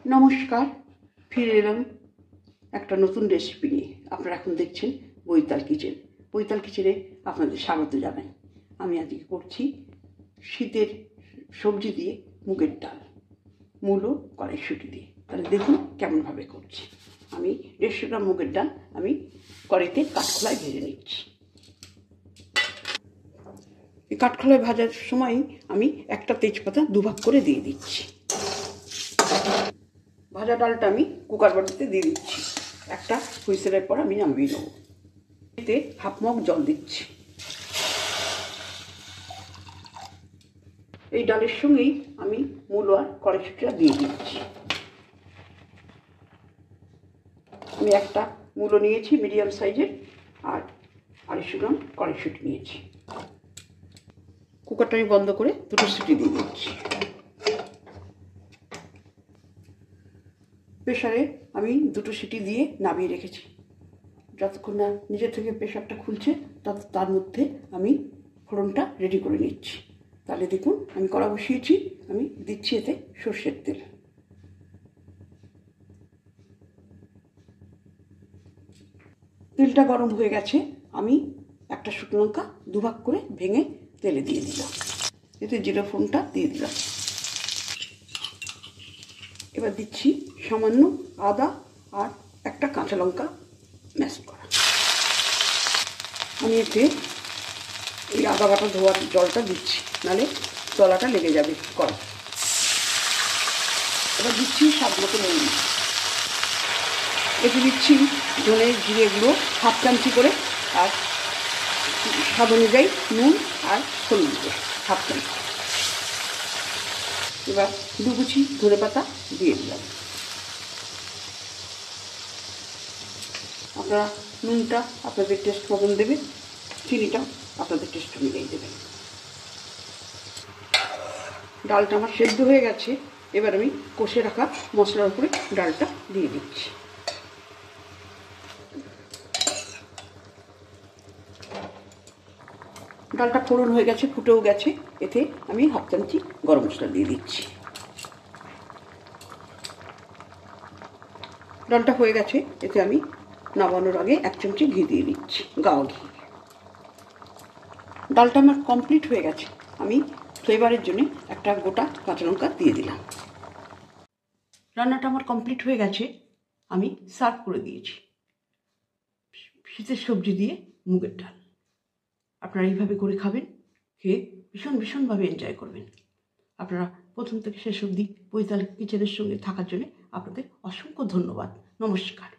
নমস্কার, ফিরে এলাম একটা নতুন রেসিপি নিয়ে। আপনারা এখন দেখছেন বৈতাল কিচেন। বৈতাল কিচেনে আপনাদের স্বাগত জানাই। আমি আজকে করছি শীতের সবজি দিয়ে মুগের ডাল, মূলো কড়াইশুঁটি দিয়ে। তাহলে দেখুন কেমনভাবে করছি। আমি 150 গ্রাম মুগের ডাল আমি কড়াইতে কাঠখোলায় ভেজে নিচ্ছি। এই কাঠখোলায় ভাজার সময় আমি একটা তেজপাতা দুভাগ করে দিয়ে দিচ্ছি। ভাজা ডালটা আমি কুকার বাটিতে দিয়ে দিচ্ছি। একটা হুইসেলের পর আমি নামিয়ে নেব। এতে হাফ মগ জল দিচ্ছি। এই ডালের সঙ্গেই আমি মূলো আর কড়াইশুঁটিটা দিয়ে দিচ্ছি। আমি একটা মূলো নিয়েছি মিডিয়াম সাইজের, আর 250 গ্রাম কড়াইশুঁটি নিয়েছি। কুকারটা আমি বন্ধ করে 2টো সিটি দিয়ে দিচ্ছি। প্রেশারে আমি 2টো সিটি দিয়ে নামিয়ে রেখেছি। যতক্ষণ না নিজে থেকে প্রেশারটা খুলছে তার মধ্যে আমি ফোড়নটা রেডি করে নিচ্ছি। তাহলে দেখুন আমি কড়া বসিয়েছি, আমি দিচ্ছি এতে সর্ষের তেল। তেলটা গরম হয়ে গেছে, আমি একটা শুকনো লঙ্কা দুভাগ করে ভেঙে তেলে দিয়ে দিলাম। এতে জিরা ফোড়নটা দিয়ে দিলাম। এবার দিচ্ছি সামান্য আদা আর একটা কাঁচা লঙ্কা ম্যাশ করা। আমি এতে এই আদা বাটা ধোয়ার জলটা দিচ্ছি, নাহলে তলাটা লেগে যাবে কড়া। এবার দিচ্ছি স্বাদ মতো নুন। এতে দিচ্ছি ধনে জিরে গুঁড়ো হাফ চামচি করে, আর স্বাদ অনুযায়ী নুন আর হলুদ গুঁড়ো হাফ চামচি। এবার 2 কুচি ধনে পাতা দিয়ে দিলাম। আপনারা নুনটা আপনাদের টেস্ট মতন দেবেন, চিনিটা আপনাদের টেস্ট অনুযায়ী দেবেন। ডালটা আমার সেদ্ধ হয়ে গেছে। এবার আমি কষে রাখা মশলার উপরে ডালটা দিয়ে দিচ্ছি। ডালটা ফোড়ন হয়ে গেছে, ফুটেও গেছে। এতে আমি হাফ চামচি গরম মশলা দিয়ে দিচ্ছি। ডালটা হয়ে গেছে, এতে আমি নামানোর আগে 1 চামচি ঘি দিয়ে দিচ্ছি, গাওয়া ঘি। ডালটা আমার কমপ্লিট হয়ে গেছে। আমি ফ্লেভারের জন্য একটা গোটা কাঁচা লঙ্কা দিয়ে দিলাম। রান্নাটা আমার কমপ্লিট হয়ে গেছে, আমি সার্ভ করে দিয়েছি। শীতের সবজি দিয়ে মুগের ডাল আপনারা এইভাবে করে খাবেন, খেয়ে ভীষণভাবে এনজয় করবেন। আপনারা প্রথম থেকে শেষ অবধি বৈতাল কিচেনের সঙ্গে থাকার জন্য আপনাদের অসংখ্য ধন্যবাদ। নমস্কার।